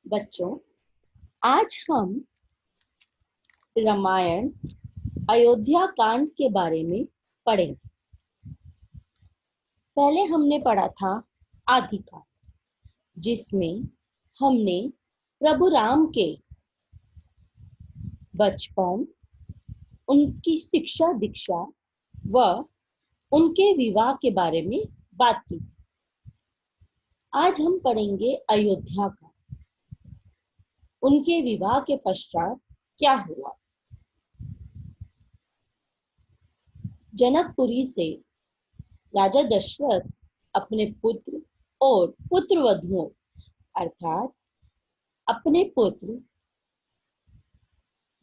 बच्चों, आज हम रामायण अयोध्या कांड के बारे में पढ़ेंगे। पहले हमने पढ़ा था आदि कांड, जिसमें हमने प्रभु राम के बचपन, उनकी शिक्षा दीक्षा व उनके विवाह के बारे में बात की। आज हम पढ़ेंगे अयोध्या का, उनके विवाह के पश्चात क्या हुआ। जनकपुरी से राजा दशरथ अपने पुत्र और पुत्रवधुओं अर्थात अपने पुत्र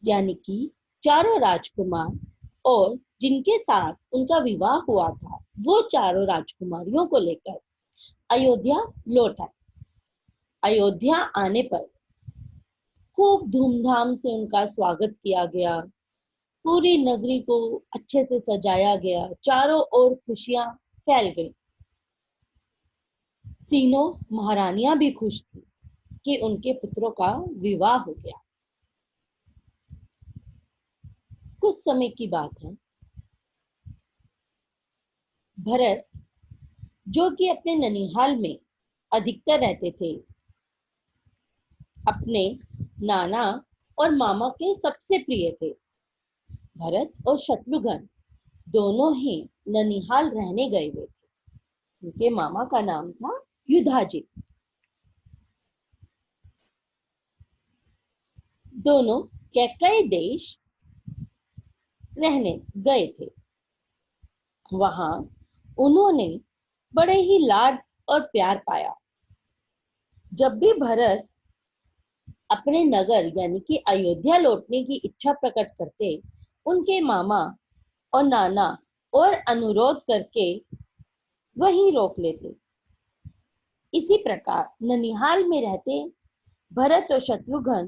यानी कि चारों राजकुमार और जिनके साथ उनका विवाह हुआ था वो चारों राजकुमारियों को लेकर अयोध्या लौट आए। अयोध्या आने पर खूब धूमधाम से उनका स्वागत किया गया। पूरी नगरी को अच्छे से सजाया गया। चारों ओर खुशियां फैल गई। तीनों महारानियां भी खुश थी कि उनके पुत्रों का विवाह हो गया। कुछ समय की बात है, भरत जो कि अपने ननिहाल में अधिकतर रहते थे, अपने नाना और मामा के सबसे प्रिय थे। भरत और शत्रुघ्न दोनों ही ननिहाल रहने गए हुए थे। उनके मामा का नाम था युधाजित। दोनों कैकेयी देश रहने गए थे। वहां उन्होंने बड़े ही लाड और प्यार पाया। जब भी भरत अपने नगर यानी कि अयोध्या लौटने की इच्छा प्रकट करते, उनके मामा और नाना और अनुरोध करके वहीं रोक लेते। इसी प्रकार ननिहाल में रहते भरत और शत्रुघ्न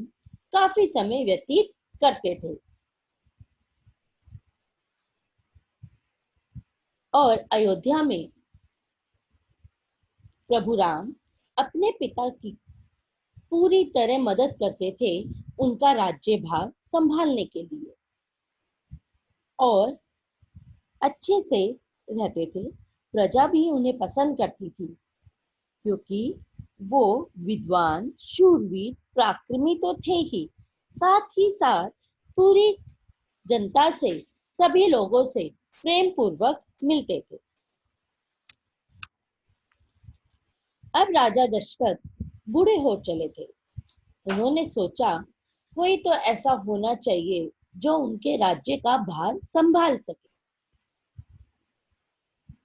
काफी समय व्यतीत करते थे और अयोध्या में प्रभु राम अपने पिता की पूरी तरह मदद करते थे उनका राज्यभार संभालने के लिए और अच्छे से रहते थे। प्रजा भी उन्हें पसंद करती थी क्योंकि वो विद्वान, शूरवीर, पराक्रमी तो थे ही, साथ ही साथ पूरी जनता से, सभी लोगों से प्रेम पूर्वक मिलते थे। अब राजा दशरथ बूढ़े हो चले थे। उन्होंने सोचा कोई तो ऐसा होना चाहिए जो उनके राज्य का भार संभाल सके।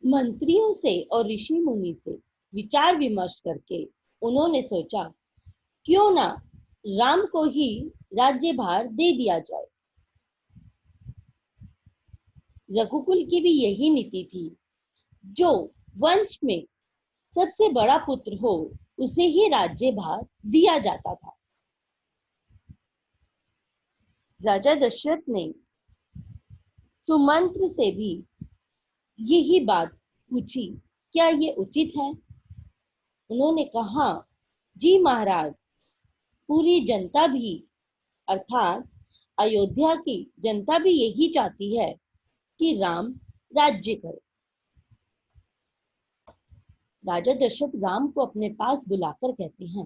मंत्रियों से और ऋषि मुनि से विचार विमर्श करके उन्होंने सोचा क्यों ना राम को ही राज्यभार दे दिया जाए। रघुकुल की भी यही नीति थी, जो वंश में सबसे बड़ा पुत्र हो उसे ही राज्यभार दिया जाता था। राजा दशरथ ने सुमंत्र से भी यही बात पूछी, क्या ये उचित है? उन्होंने कहा, जी महाराज, पूरी जनता भी अर्थात अयोध्या की जनता भी यही चाहती है कि राम राज्य करे। राजा दशरथ राम को अपने पास बुलाकर कहते हैं,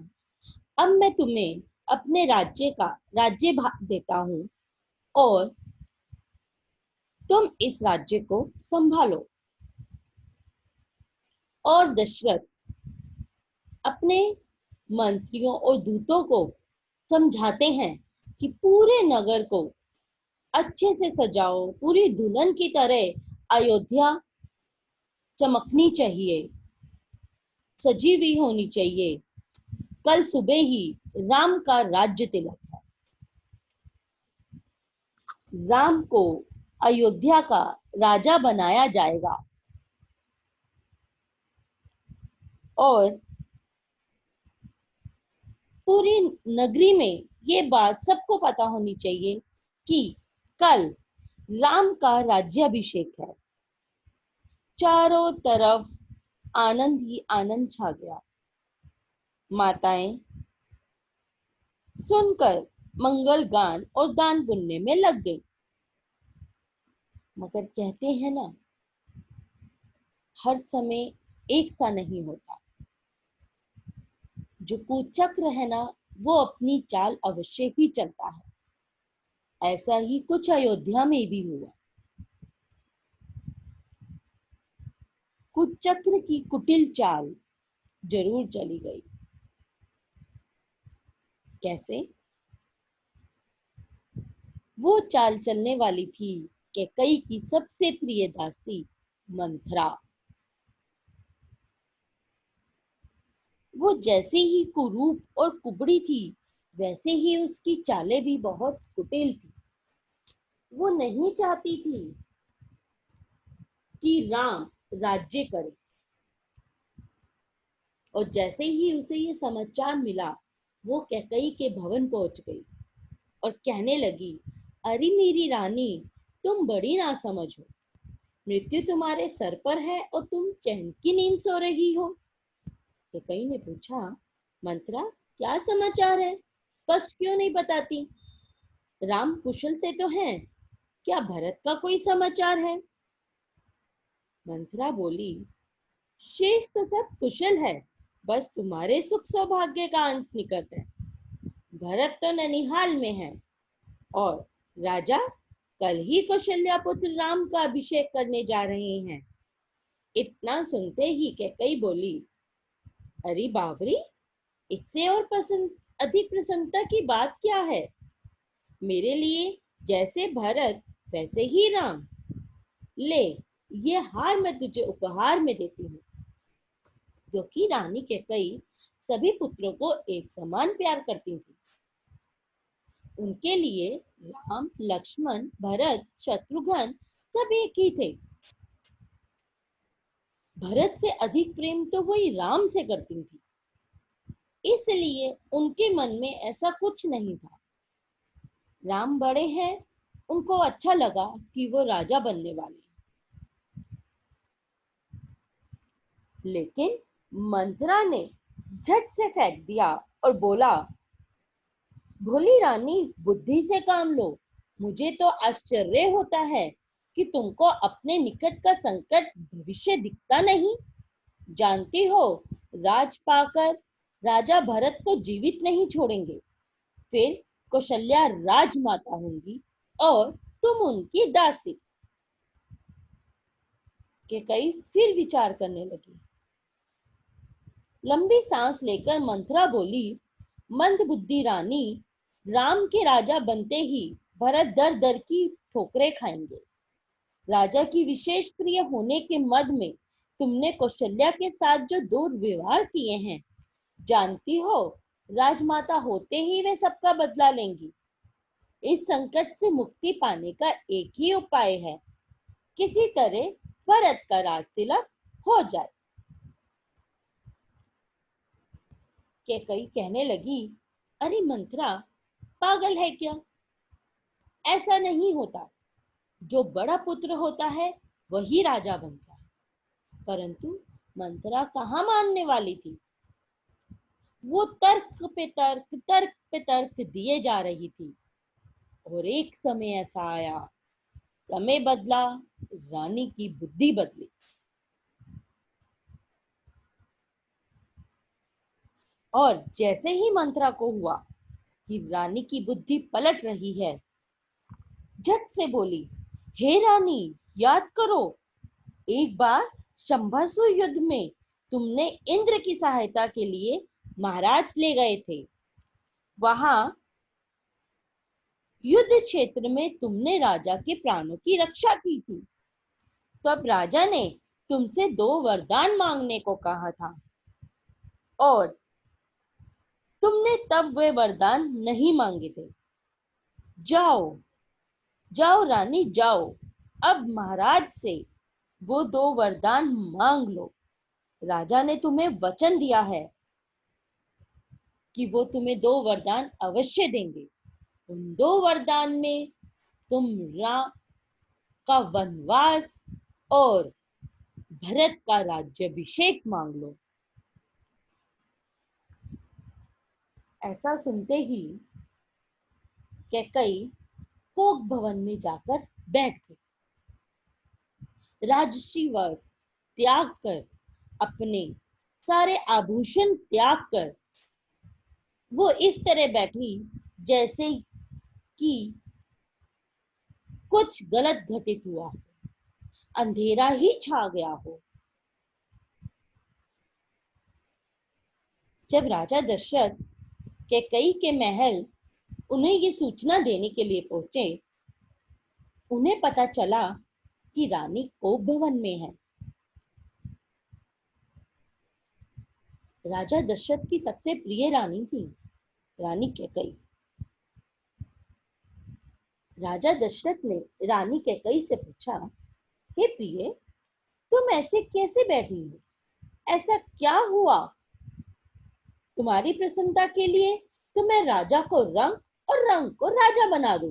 अब मैं तुम्हें अपने राज्य का राज्य भाग देता हूं और तुम इस राज्य को संभालो। और दशरथ अपने मंत्रियों और दूतों को समझाते हैं कि पूरे नगर को अच्छे से सजाओ, पूरी दुल्हन की तरह अयोध्या चमकनी चाहिए, सजी हुई होनी चाहिए। कल सुबह ही राम का राज्य तिलक है। राम को अयोध्या का राजा बनाया जाएगा और पूरी नगरी में ये बात सबको पता होनी चाहिए कि कल राम का राज्याभिषेक है। चारों तरफ आनंद ही आनंद छा गया। माताएं सुनकर मंगल गान और दान पुण्य में लग गई। मगर कहते हैं ना, हर समय एक सा नहीं होता। जो कुचक्र है ना, वो अपनी चाल अवश्य ही चलता है। ऐसा ही कुछ अयोध्या में भी हुआ। कुचक्र की कुटिल चाल जरूर चली गई। कैसे? वो चाल चलने वाली थी कैकई की सबसे प्रिय दासी मंथरा। वो जैसे ही कुरूप और कुबड़ी थी, वैसे ही उसकी चालें भी बहुत कुटिल थी। वो नहीं चाहती थी कि राम राज्य करे। और जैसे ही उसे ये समाचार मिला, वो कैकई के भवन पहुंच गई और कहने लगी, अरे मेरी रानी, तुम बड़ी नासमझ हो। मृत्यु तुम्हारे सर पर है और तुम चैन की नींद सो रही हो। कैकई ने पूछा, मंत्रा, क्या समाचार है? स्पष्ट क्यों नहीं बताती? राम कुशल से तो हैं, क्या भरत का कोई समाचार है? मंत्रा बोली, शेष तो सब कुशल है, बस तुम्हारे सुख सौभाग्य का अंत निकट है। भरत तो ननिहाल में है और राजा कल ही कौशल्या पुत्र राम का अभिषेक करने जा रहे हैं। इतना सुनते ही कैकई बोली, अरे बावरी, इससे और अधिक प्रसन्नता की बात क्या है? मेरे लिए जैसे भरत वैसे ही राम। ले, ये हार मैं तुझे उपहार में देती हूँ। क्योंकि रानी कैकई सभी पुत्रों को एक समान प्यार करती थी। उनके लिए राम, लक्ष्मण, भरत, शत्रुघ्न सब एक ही थे। भरत से अधिक प्रेम तो वही राम से करती थी। इसलिए उनके मन में ऐसा कुछ नहीं था। राम बड़े हैं, उनको अच्छा लगा कि वो राजा बनने वाले हैं। लेकिन मंत्रा ने झट से फेंक दिया और बोला, भोली रानी, बुद्धि से काम लो। मुझे तो आश्चर्य होता है कि तुमको अपने निकट का संकट भविष्य दिखता नहीं। जानती हो, राज पाकर राजा भरत को जीवित नहीं छोड़ेंगे। फिर कौशल्या राजमाता होंगी और तुम उनकी दासी। कैकई फिर विचार करने लगी। लंबी सांस लेकर मंथरा बोली, मंद बुद्धि रानी, राम के राजा बनते ही भरत दर दर की ठोकरें खाएंगे। राजा की विशेष प्रिय होने के मद में तुमने कौशल्या के साथ जो दुर्व्यवहार किए हैं, जानती हो, राजमाता होते ही वे सबका बदला लेंगी। इस संकट से मुक्ति पाने का एक ही उपाय है, किसी तरह भरत का राज तिलक हो जाए। कैकई कहने लगी, अरे मंत्रा, पागल है क्या? ऐसा नहीं होता। जो बड़ा पुत्र होता है वही राजा बनता है। परंतु मंत्रा कहाँ मानने वाली थी। वो तर्क पे तर्क दिए जा रही थी। और एक समय ऐसा आया, समय बदला, रानी की बुद्धि बदली। और जैसे ही मंत्रा को हुआ कि रानी की बुद्धि पलट रही है, झट से बोली, हे रानी, याद करो, एक बार शंभरसु युद्ध में तुमने इंद्र की सहायता के लिए महाराज ले गए थे। वहां युद्ध क्षेत्र में तुमने राजा के प्राणों की रक्षा की थी। तब राजा ने तुमसे 2 वरदान मांगने को कहा था और तुमने तब वे वरदान नहीं मांगे थे। जाओ, जाओ रानी, जाओ, अब महाराज से वो 2 वरदान मांग लो। राजा ने तुम्हें वचन दिया है कि वो तुम्हें 2 वरदान अवश्य देंगे। उन 2 वरदान में तुम राम का वनवास और भरत का राज्याभिषेक मांग लो। ऐसा सुनते ही कैकई कोक भवन में जाकर बैठ गई। राजश्री वस्त्र त्याग कर, अपने सारे आभूषण त्याग कर वो इस तरह बैठी जैसे कि कुछ गलत घटित हुआ हो, अंधेरा ही छा गया हो। जब राजा दशरथ कैकई के महल उन्हें ये सूचना देने के लिए पहुंचे, उन्हें पता चला कि रानी कोप भवन में है। राजा दशरथ की सबसे प्रिय रानी थी रानी कैकई। राजा दशरथ ने रानी कैकई से पूछा, हे प्रिय, तुम ऐसे कैसे बैठी हो? ऐसा क्या हुआ? तुम्हारी प्रसन्नता के लिए तो मैं राजा को रंग और रंग को राजा बना दूं।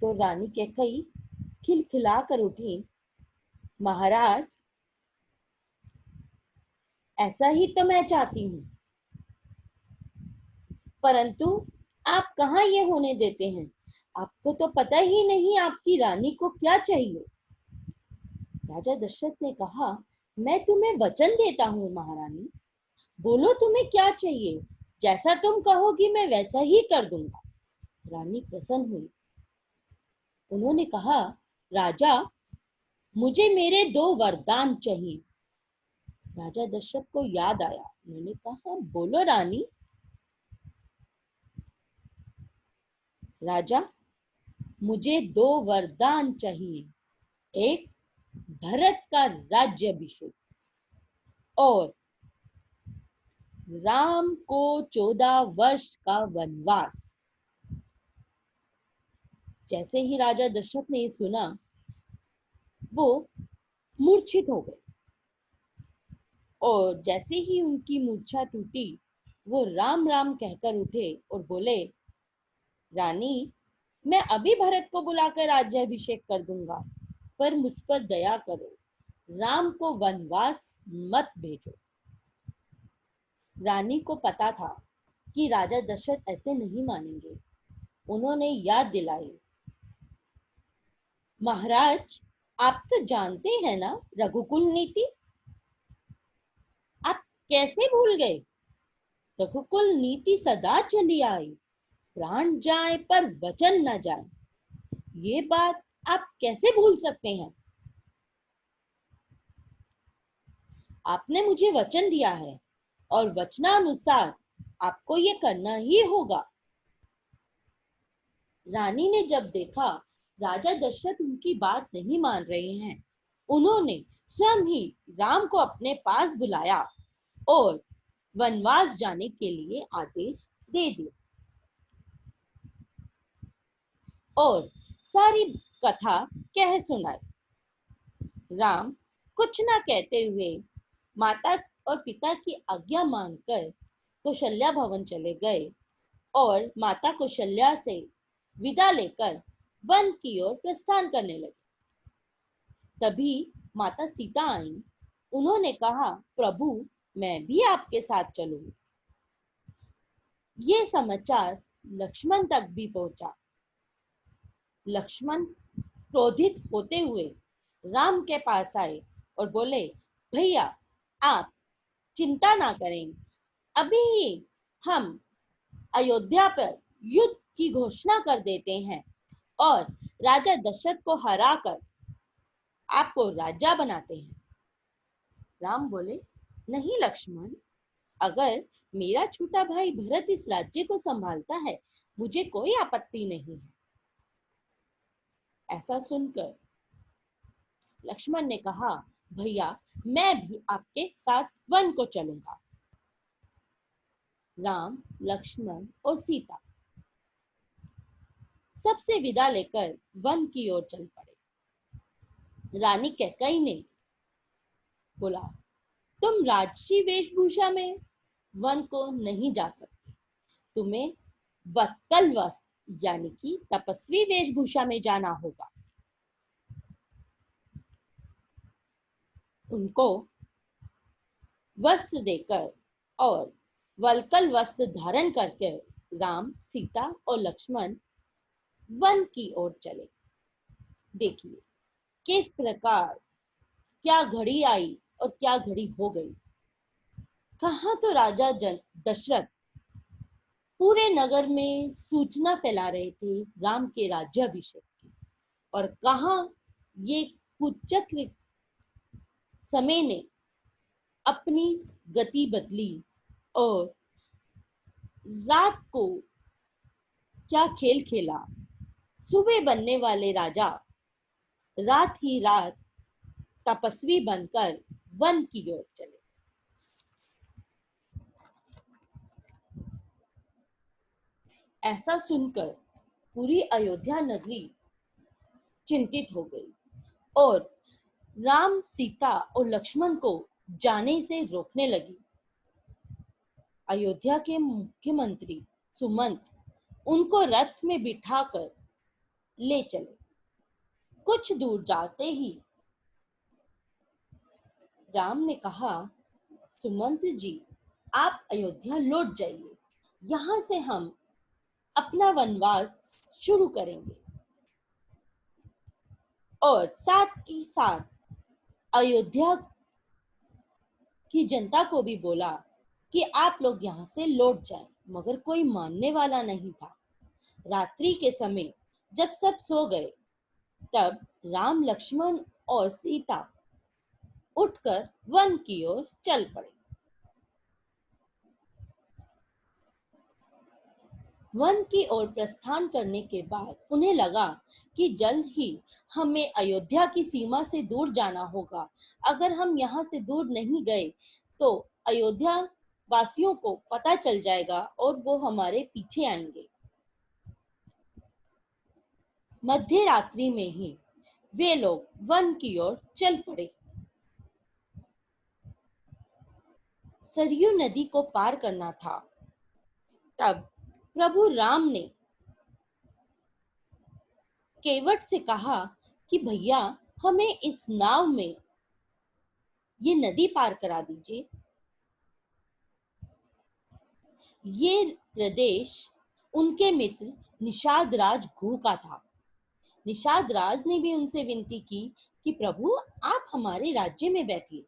तो रानी कैकई खिलखिला कर उठी, महाराज, ऐसा ही तो मैं चाहती हूँ, परंतु आप कहाँ ये होने देते हैं? आपको तो पता ही नहीं आपकी रानी को क्या चाहिए। राजा दशरथ ने कहा, मैं तुम्हें वचन देता हूँ महारानी, बोलो तुम्हें क्या चाहिए, जैसा तुम कहोगी मैं वैसा ही कर दूंगा। रानी प्रसन्न हुई। उन्होंने कहा, राजा, मुझे मेरे 2 वरदान चाहिए। राजा दशरथ को याद आया। उन्होंने कहा, बोलो रानी। राजा, मुझे 2 वरदान चाहिए, एक भरत का राज्याभिषेक और राम को 14 वर्ष का वनवास। जैसे ही राजा दशरथ ने सुना, वो मूर्छित हो गए और जैसे ही उनकी मूर्छा टूटी, वो राम राम कहकर उठे और बोले, रानी, मैं अभी भरत को बुलाकर राज्याभिषेक कर दूंगा, पर मुझ पर दया करो, राम को वनवास मत भेजो। रानी को पता था कि राजा दशरथ ऐसे नहीं मानेंगे। उन्होंने याद दिलाई, महाराज, आप तो जानते हैं ना रघुकुल नीति? आप कैसे भूल गए? रघुकुल नीति सदा चली आई, प्राण जाए पर वचन न जाए। ये बात आप कैसे भूल सकते हैं? आपने मुझे वचन दिया है और वचनानुसार आपको ये करना ही होगा। रानी ने जब देखा राजा दशरथ उनकी बात नहीं मान रहे हैं, उन्होंने स्वयं ही राम को अपने पास बुलाया और वनवास जाने के लिए आदेश दे दिया और सारी कथा कह सुनाई। राम कुछ ना कहते हुए माता और पिता की आज्ञा मांगकर कौशल्या भवन चले गए और माता कौशल्या से विदा लेकर वन की ओर प्रस्थान करने लगे। तभी माता सीता आई। उन्होंने कहा, प्रभु, मैं भी आपके साथ चलूंगी। ये समाचार लक्ष्मण तक भी पहुंचा। लक्ष्मण क्रोधित होते हुए राम के पास आए और बोले, भैया, आप चिंता ना करें, अभी ही हम अयोध्या पर युद्ध की घोषणा कर देते हैं और राजा दशरथ को हराकर आपको राजा बनाते हैं। राम बोले, नहीं लक्ष्मण, अगर मेरा छोटा भाई भरत इस राज्य को संभालता है, मुझे कोई आपत्ति नहीं है। ऐसा सुनकर लक्ष्मण ने कहा, भैया, मैं भी आपके साथ वन को चलूंगा। राम, लक्ष्मण और सीता सबसे विदा लेकर वन की ओर चल पड़े। रानी कैकई ने बोला, तुम राजसी वेशभूषा में वन को नहीं जा सकते, तुम्हें वत्कल वस्त्र यानी कि तपस्वी वेशभूषा में जाना होगा। उनको वस्त्र देकर और वल्कल वस्त्र धारण करके राम, सीता और लक्ष्मण वन की ओर चले। देखिए किस प्रकार क्या घड़ी आई और क्या घड़ी हो गई। कहाँ तो राजा दशरथ पूरे नगर में सूचना फैला रहे थे राम के राज्याभिषेक की, और कहाँ ये कुचक्र समय ने अपनी गति बदली और रात को क्या खेल खेला। सुबह बनने वाले राजा रात ही रात तपस्वी बनकर वन की ओर चले। ऐसा सुनकर पूरी अयोध्या नगरी चिंतित हो गई और राम, सीता और लक्ष्मण को जाने से रोकने लगी। अयोध्या के मुख्यमंत्री सुमंत उनको रथ में बिठाकर ले चले। कुछ दूर जाते ही राम ने कहा, सुमंत जी, आप अयोध्या लौट जाइए। यहाँ से हम अपना वनवास शुरू करेंगे। और साथ ही साथ अयोध्या की जनता को भी बोला कि आप लोग यहाँ से लौट जाएं, मगर कोई मानने वाला नहीं था। रात्रि के समय जब सब सो गए, तब राम, लक्ष्मण और सीता उठकर वन की ओर चल पड़े। वन की ओर प्रस्थान करने के बाद उन्हें लगा कि जल्द ही हमें अयोध्या की सीमा से दूर जाना होगा। अगर हम यहाँ से दूर नहीं गए तो अयोध्या वासियों को पता चल जाएगा और वो हमारे पीछे आएंगे। मध्य रात्रि में ही वे लोग वन की ओर चल पड़े। सरयू नदी को पार करना था। तब प्रभु राम ने केवट से कहा कि भैया, हमें इस नाव में ये नदी पार करा दीजिए। ये प्रदेश उनके मित्र निषाद राज घू का था। निषाद राज ने भी उनसे विनती की कि प्रभु, आप हमारे राज्य में बैठिए।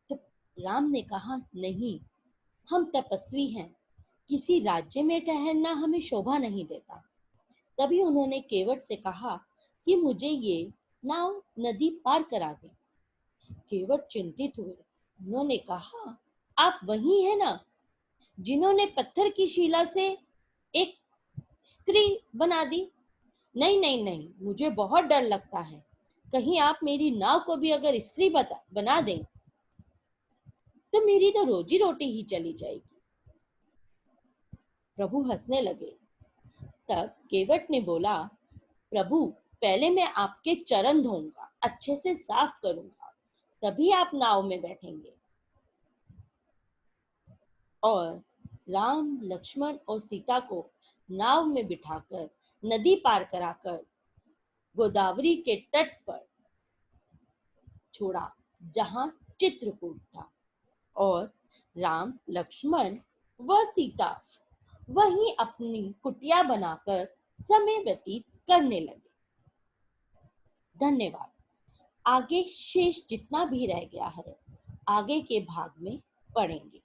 तो राम ने कहा, नहीं, हम तपस्वी हैं, किसी राज्य में ठहरना हमें शोभा नहीं देता। तभी उन्होंने केवट से कहा कि मुझे ये नाव नदी पार करा दे। केवट चिंतित हुए। उन्होंने कहा, आप वही है ना जिन्होंने पत्थर की शिला से एक स्त्री बना दी? नहीं नहीं नहीं, मुझे बहुत डर लगता है। कहीं आप मेरी नाव को भी अगर स्त्री बना दें तो मेरी तो रोजी रोटी ही चली जाएगी। प्रभु हंसने लगे। तब केवट ने बोला, प्रभु, पहले मैं आपके चरण धोऊंगा, अच्छे से साफ करूंगा, तभी आप नाव में बैठेंगे। और राम, लक्ष्मण और सीता को नाव में बिठाकर नदी पार कराकर गोदावरी के तट पर छोड़ा, जहां चित्रकूट था। और राम, लक्ष्मण व सीता वहीं अपनी कुटिया बनाकर समय व्यतीत करने लगे। धन्यवाद। आगे शेष जितना भी रह गया है आगे के भाग में पढ़ेंगे।